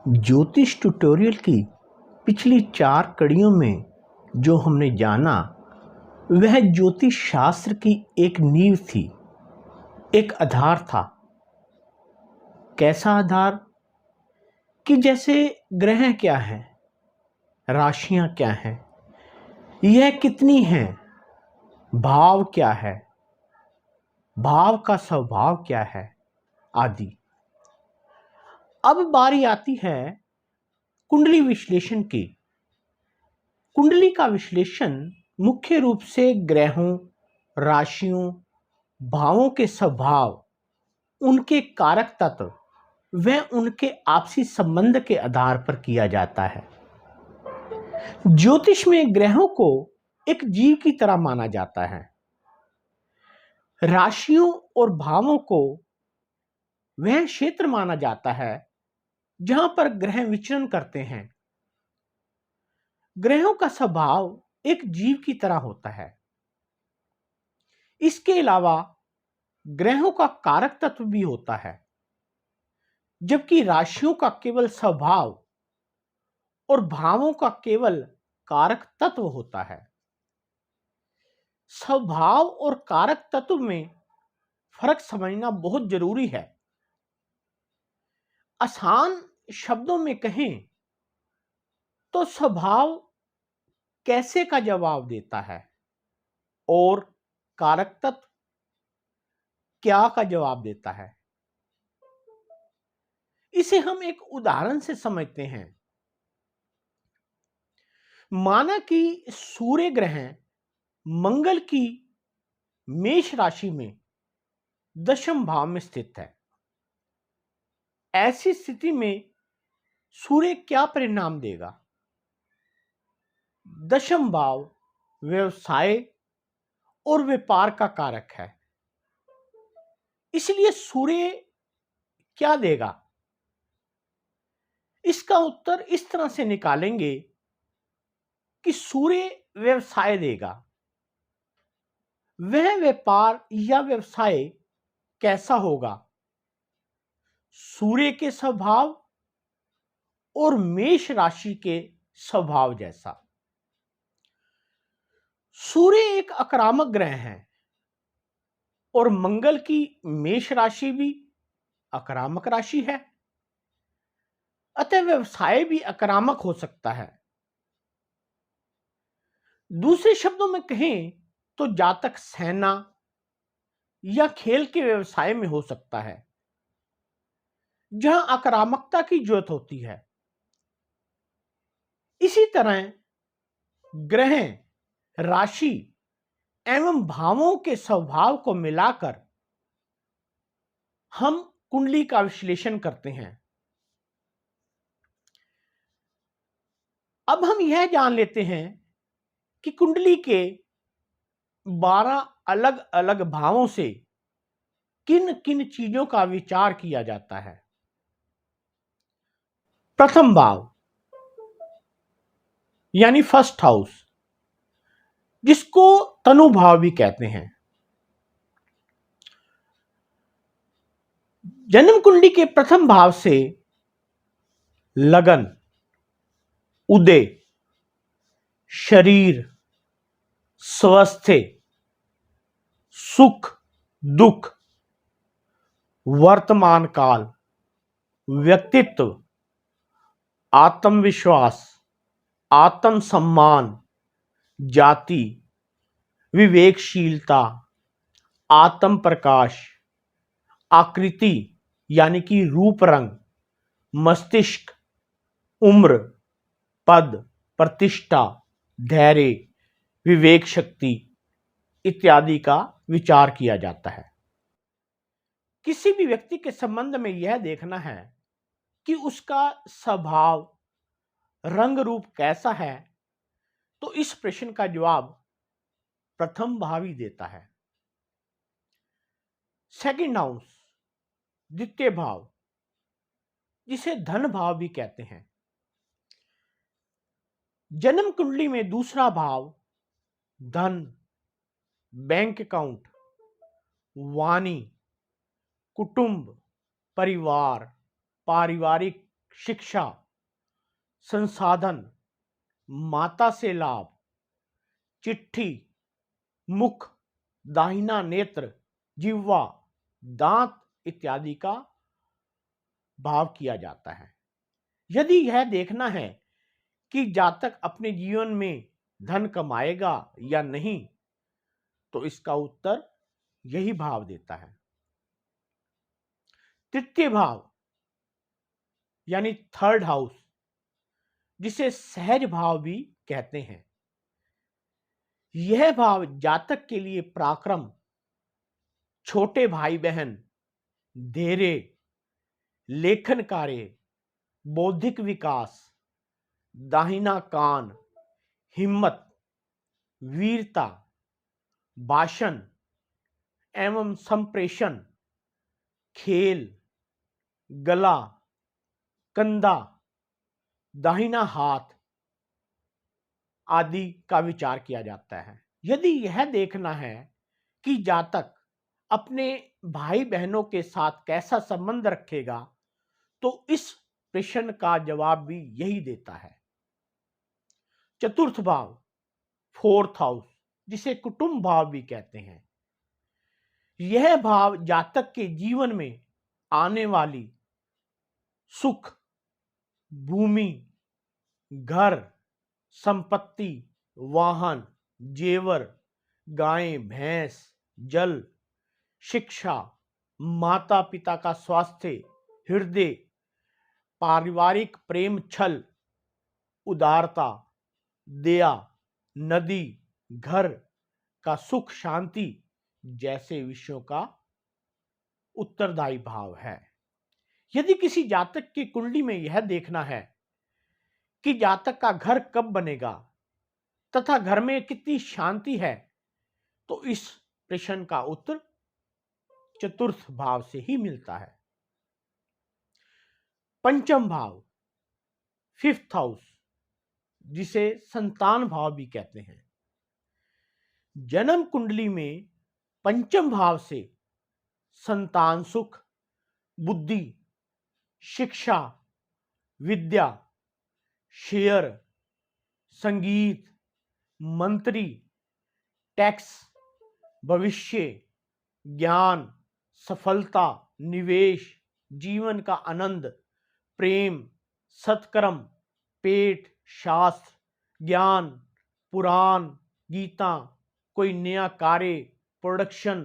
ज्योतिष ट्यूटोरियल की पिछली 4 कड़ियों में जो हमने जाना वह ज्योतिष शास्त्र की एक नींव थी, एक आधार था। कैसा आधार? कि जैसे ग्रह क्या है, राशियां क्या हैं, यह कितनी हैं, भाव क्या है, भाव का स्वभाव क्या है आदि। अब बारी आती है कुंडली विश्लेषण की। कुंडली का विश्लेषण मुख्य रूप से ग्रहों, राशियों, भावों के स्वभाव, उनके कारक तत्व व उनके आपसी संबंध के आधार पर किया जाता है। ज्योतिष में ग्रहों को एक जीव की तरह माना जाता है। राशियों और भावों को वह क्षेत्र माना जाता है जहां पर ग्रह विचरण करते हैं। ग्रहों का स्वभाव एक जीव की तरह होता है। इसके अलावा ग्रहों का कारक तत्व भी होता है, जबकि राशियों का केवल स्वभाव और भावों का केवल कारक तत्व होता है। स्वभाव और कारक तत्व में फर्क समझना बहुत जरूरी है। आसान शब्दों में कहें तो स्वभाव कैसे का जवाब देता है और कारक तत्व क्या का जवाब देता है। इसे हम एक उदाहरण से समझते हैं। माना कि सूर्य ग्रह मंगल की मेष राशि में 10वें भाव में स्थित है। ऐसी स्थिति में सूर्य क्या परिणाम देगा? 10वां भाव व्यवसाय और व्यापार का कारक है, इसलिए सूर्य क्या देगा? इसका उत्तर इस तरह से निकालेंगे कि सूर्य व्यवसाय देगा। वह व्यापार या व्यवसाय कैसा होगा? सूर्य के स्वभाव और मेष राशि के स्वभाव जैसा। सूर्य एक आक्रामक ग्रह है और मंगल की मेष राशि भी आक्रामक राशि है, अतः व्यवसाय भी आक्रामक हो सकता है। दूसरे शब्दों में कहें तो जातक सेना या खेल के व्यवसाय में हो सकता है, जहां आक्रामकता की जरूरत होती है। इसी तरह ग्रह, राशि एवं भावों के स्वभाव को मिलाकर हम कुंडली का विश्लेषण करते हैं। अब हम यह जान लेते हैं कि कुंडली के 12 अलग अलग भावों से किन किन चीजों का विचार किया जाता है। प्रथम भाव यानी फर्स्ट हाउस, जिसको तनु भाव भी कहते हैं। जन्म कुंडली के प्रथम भाव से लगन, उदय, शरीर, स्वास्थ्य, सुख दुख, वर्तमान काल, व्यक्तित्व, आत्मविश्वास, आत्म सम्मान, जाति, विवेकशीलता, आत्म प्रकाश, आकृति यानी कि रूप रंग, मस्तिष्क, उम्र, पद, प्रतिष्ठा, धैर्य, विवेक शक्ति इत्यादि का विचार किया जाता है। किसी भी व्यक्ति के संबंध में यह देखना है कि उसका स्वभाव, रंग रूप कैसा है, तो इस प्रश्न का जवाब प्रथम भाव ही देता है। सेकंड हाउस, द्वितीय भाव, जिसे धन भाव भी कहते हैं। जन्म कुंडली में दूसरा भाव धन, बैंक अकाउंट, वाणी, कुटुंब, परिवार, पारिवारिक शिक्षा, संसाधन, माता से लाभ, चिट्ठी, मुख, दाहिना नेत्र, जिह्वा, दांत इत्यादि का भाव किया जाता है। यदि यह देखना है कि जातक अपने जीवन में धन कमाएगा या नहीं, तो इसका उत्तर यही भाव देता है। तृतीय भाव यानी थर्ड हाउस, जिसे सहज भाव भी कहते हैं, यह भाव जातक के लिए पराक्रम, छोटे भाई बहन, धैर्य, लेखन कार्य, बौद्धिक विकास, दाहिना कान, हिम्मत, वीरता, भाषण एवं संप्रेषण, खेल, गला, कंधा, दाहिना हाथ आदि का विचार किया जाता है। यदि यह देखना है कि जातक अपने भाई बहनों के साथ कैसा संबंध रखेगा, तो इस प्रश्न का जवाब भी यही देता है। चतुर्थ भाव, फोर्थ हाउस, जिसे कुटुंब भाव भी कहते हैं, यह भाव जातक के जीवन में आने वाली सुख, भूमि, घर, संपत्ति, वाहन, जेवर, गाय, भैंस, जल, शिक्षा, माता पिता का स्वास्थ्य, हृदय, पारिवारिक प्रेम, छल, उदारता, दया, नदी, घर का सुख, शांति जैसे विषयों का उत्तरदायी भाव है। यदि किसी जातक की कुंडली में यह देखना है कि जातक का घर कब बनेगा तथा घर में कितनी शांति है, तो इस प्रश्न का उत्तर चतुर्थ भाव से ही मिलता है। पंचम भाव, फिफ्थ हाउस, जिसे संतान भाव भी कहते हैं, जन्म कुंडली में पंचम भाव से संतान सुख, बुद्धि, शिक्षा, विद्या, शेयर, संगीत, मंत्री, टैक्स, भविष्य, ज्ञान, सफलता, निवेश, जीवन का आनंद, प्रेम, सत्कर्म, पेट, शास्त्र, ज्ञान, पुराण, गीता, कोई नया कार्य, प्रोडक्शन,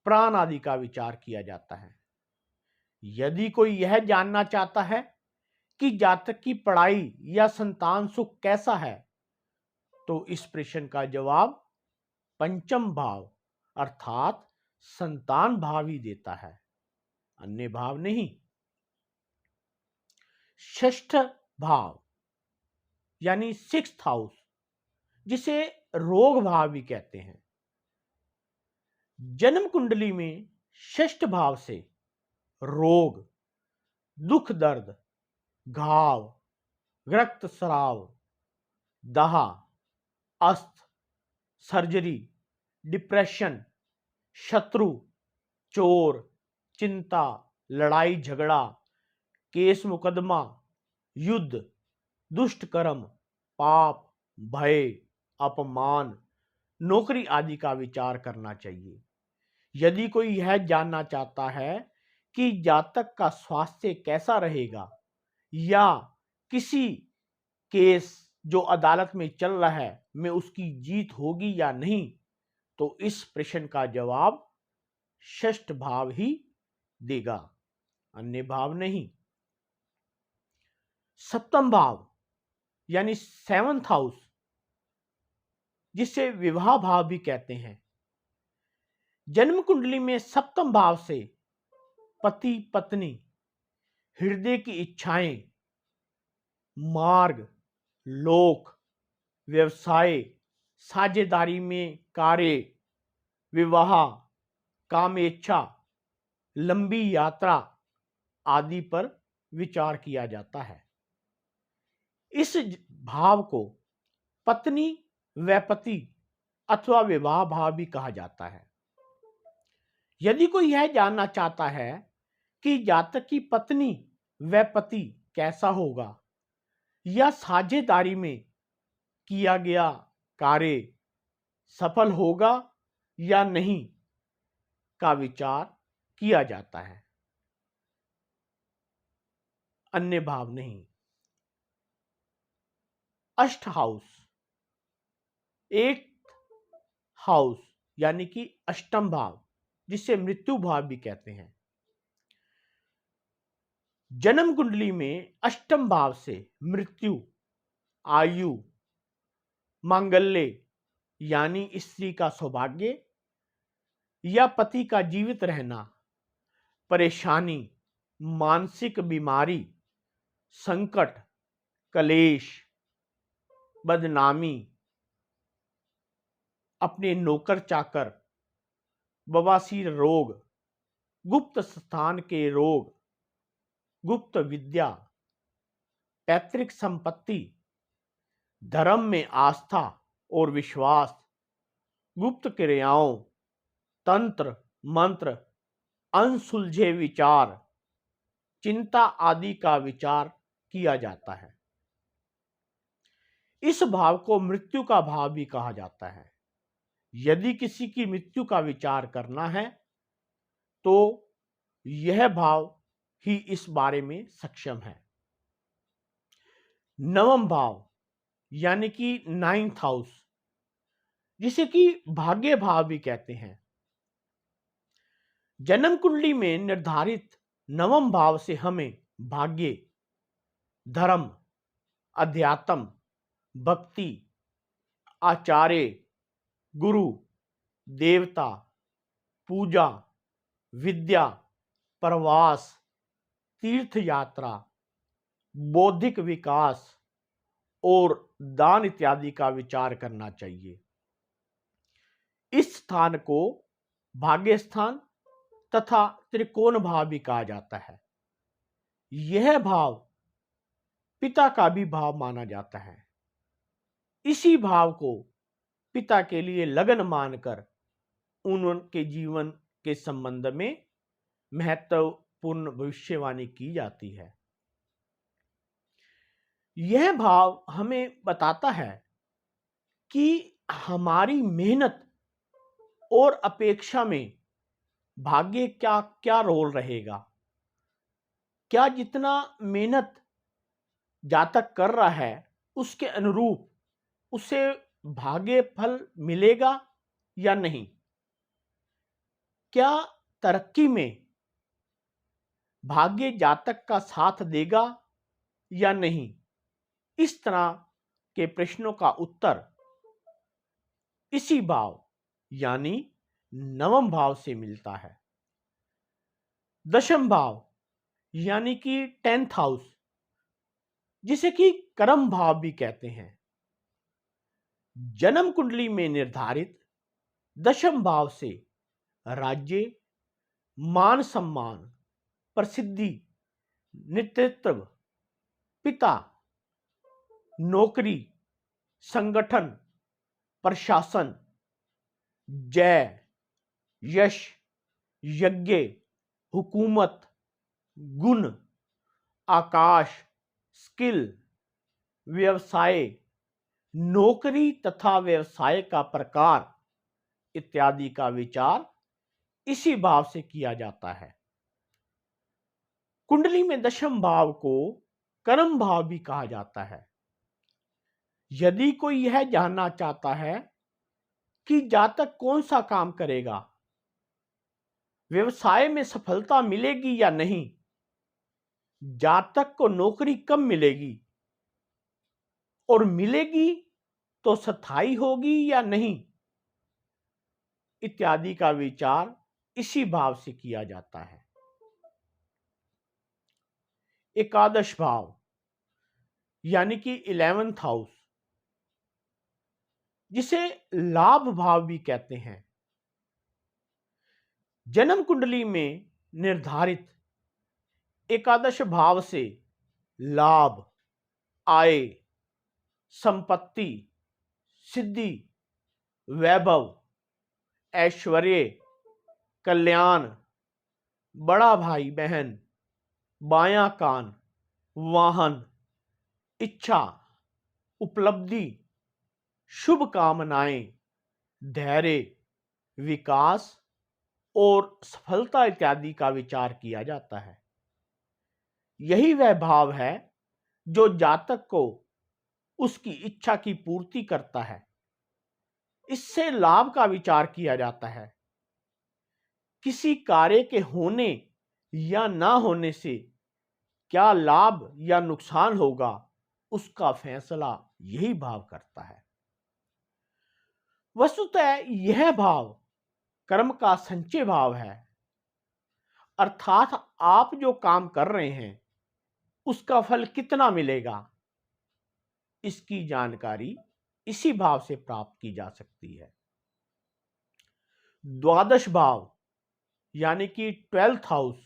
प्राण आदि का विचार किया जाता है। यदि कोई यह जानना चाहता है कि जातक की पढ़ाई या संतान सुख कैसा है, तो इस प्रश्न का जवाब पंचम भाव अर्थात संतान भाव ही देता है, अन्य भाव नहीं। षष्ठ भाव यानी सिक्स्थ हाउस, जिसे रोग भाव भी कहते हैं, जन्म कुंडली में षष्ठ भाव से रोग, दुख दर्द, घाव, रक्तस्राव, दाह, अस्त, सर्जरी, डिप्रेशन, शत्रु, चोर, चिंता, लड़ाई झगड़ा, केस मुकदमा, युद्ध, दुष्ट कर्म, पाप, भय, अपमान, नौकरी आदि का विचार करना चाहिए। यदि कोई यह जानना चाहता है कि जातक का स्वास्थ्य कैसा रहेगा या किसी केस जो अदालत में चल रहा है में उसकी जीत होगी या नहीं, तो इस प्रश्न का जवाब षष्ठ भाव ही देगा, अन्य भाव नहीं। सप्तम भाव यानी सेवंथ हाउस, जिसे विवाह भाव भी कहते हैं, जन्म कुंडली में सप्तम भाव से पति पत्नी, हृदय की इच्छाएं, मार्ग, लोक, व्यवसाय, साझेदारी में कार्य, विवाह, कामेच्छा, लंबी यात्रा आदि पर विचार किया जाता है। इस भाव को पत्नी व पति अथवा विवाह भाव भी कहा जाता है। यदि कोई यह जानना चाहता है कि जातक की पत्नी व पति कैसा होगा या साझेदारी में किया गया कार्य सफल होगा या नहीं का विचार किया जाता है, अन्य भाव नहीं। अष्ट हाउस, एट हाउस यानी कि अष्टम भाव, जिसे मृत्यु भाव भी कहते हैं। जन्म कुंडली में अष्टम भाव से मृत्यु, आयु, मांगल्य यानी स्त्री का सौभाग्य या पति का जीवित रहना, परेशानी, मानसिक बीमारी, संकट, कलेश, बदनामी, अपने नौकर चाकर, बवासीर रोग, गुप्त स्थान के रोग, गुप्त विद्या, पैतृक संपत्ति, धर्म में आस्था और विश्वास, गुप्त क्रियाओं, तंत्र मंत्र, अनसुलझे विचार, चिंता आदि का विचार किया जाता है। इस भाव को मृत्यु का भाव भी कहा जाता है। यदि किसी की मृत्यु का विचार करना है तो यह भाव ही इस बारे में सक्षम है। नवम भाव यानी कि 9th हाउस, जिसे कि भाग्य भाव भी कहते हैं। जन्म कुंडली में निर्धारित नवम भाव से हमें भाग्य, धर्म, अध्यात्म, भक्ति, आचार्य, गुरु, देवता, पूजा, विद्या, प्रवास, तीर्थ यात्रा, बौद्धिक विकास और दान इत्यादि का विचार करना चाहिए। इस स्थान को भाग्य स्थान तथा त्रिकोण भाव भी कहा जाता है। यह भाव पिता का भी भाव माना जाता है। इसी भाव को पिता के लिए लगन मानकर उनके जीवन के संबंध में महत्वपूर्ण भविष्यवाणी की जाती है। यह भाव हमें बताता है कि हमारी मेहनत और अपेक्षा में भाग्य क्या क्या रोल रहेगा। क्या जितना मेहनत जातक कर रहा है उसके अनुरूप उसे भाग्य फल मिलेगा या नहीं। क्या तरक्की में भाग्य जातक का साथ देगा या नहीं। इस तरह के प्रश्नों का उत्तर इसी भाव यानी नवम भाव से मिलता है। दशम भाव यानी कि 10th हाउस, जिसे कि कर्म भाव भी कहते हैं। जन्म कुंडली में निर्धारित दशम भाव से राज्य, मान सम्मान, प्रसिद्धि, नेतृत्व, पिता, नौकरी, संगठन, प्रशासन, जय, यश, यज्ञ, हुकूमत, गुण, आकाश, स्किल, व्यवसाय, नौकरी तथा व्यवसाय का प्रकार इत्यादि का विचार इसी भाव से किया जाता है। कुंडली में दशम भाव को कर्म भाव भी कहा जाता है। यदि कोई यह जानना चाहता है कि जातक कौन सा काम करेगा, व्यवसाय में सफलता मिलेगी या नहीं, जातक को नौकरी कब मिलेगी और मिलेगी तो स्थायी होगी या नहीं, इत्यादि का विचार इसी भाव से किया जाता है। एकादश भाव यानी कि 11th हाउस, जिसे लाभ भाव भी कहते हैं। जन्म कुंडली में निर्धारित एकादश भाव से लाभ, आय, संपत्ति, सिद्धि, वैभव, ऐश्वर्य, कल्याण, बड़ा भाई बहन, बायां कान, वाहन, इच्छा, उपलब्धि, शुभ कामनाएं, धैर्य, विकास और सफलता इत्यादि का विचार किया जाता है। यही वह भाव है जो जातक को उसकी इच्छा की पूर्ति करता है। इससे लाभ का विचार किया जाता है। किसी कार्य के होने या ना होने से क्या लाभ या नुकसान होगा, उसका फैसला यही भाव करता है। वस्तुतः यह भाव कर्म का संचय भाव है, अर्थात आप जो काम कर रहे हैं उसका फल कितना मिलेगा, इसकी जानकारी इसी भाव से प्राप्त की जा सकती है। द्वादश भाव यानी कि 12th हाउस,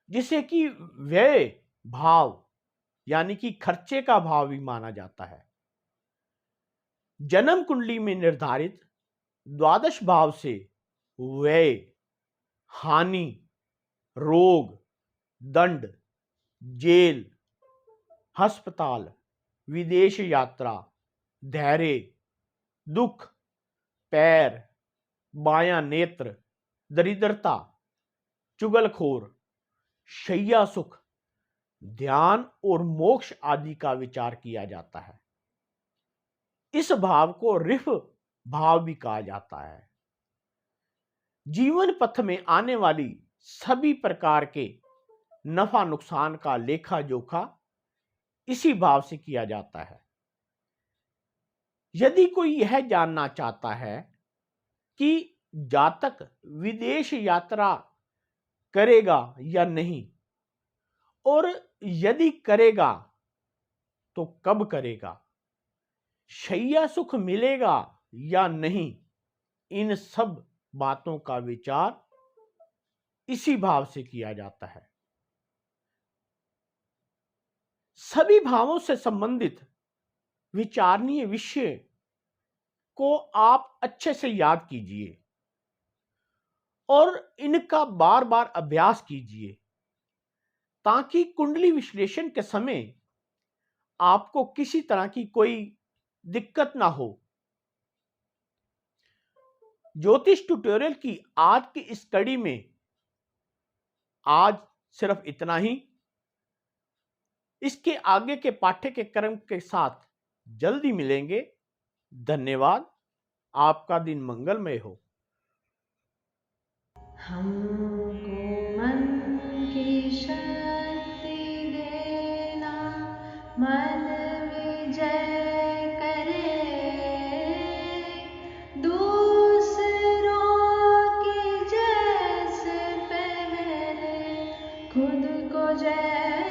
जिसे कि व्यय भाव यानी कि खर्चे का भाव भी माना जाता है। जन्म कुंडली में निर्धारित द्वादश भाव से व्यय, हानि, रोग, दंड, जेल, अस्पताल, विदेश यात्रा, धैर्य, दुख, पैर, बायां नेत्र, दरिद्रता, चुगलखोर, शैया सुख, ध्यान और मोक्ष आदि का विचार किया जाता है। इस भाव को रिफ भाव भी कहा जाता है। जीवन पथ में आने वाली सभी प्रकार के नफा नुकसान का लेखा जोखा इसी भाव से किया जाता है। यदि कोई यह जानना चाहता है कि जातक विदेश यात्रा करेगा या नहीं, और यदि करेगा तो कब करेगा, शैया सुख मिलेगा या नहीं, इन सब बातों का विचार इसी भाव से किया जाता है। सभी भावों से संबंधित विचारणीय विषय को आप अच्छे से याद कीजिए और इनका बार बार अभ्यास कीजिए, ताकि कुंडली विश्लेषण के समय आपको किसी तरह की कोई दिक्कत ना हो। ज्योतिष ट्यूटोरियल की आज की इस कड़ी में आज सिर्फ इतना ही। इसके आगे के पाठ्यक्रम के साथ जल्दी मिलेंगे। धन्यवाद। आपका दिन मंगलमय हो। हमको मन की शक्ति देना, मन विजय करे, दूसरों की जैसे पहले खुद को जय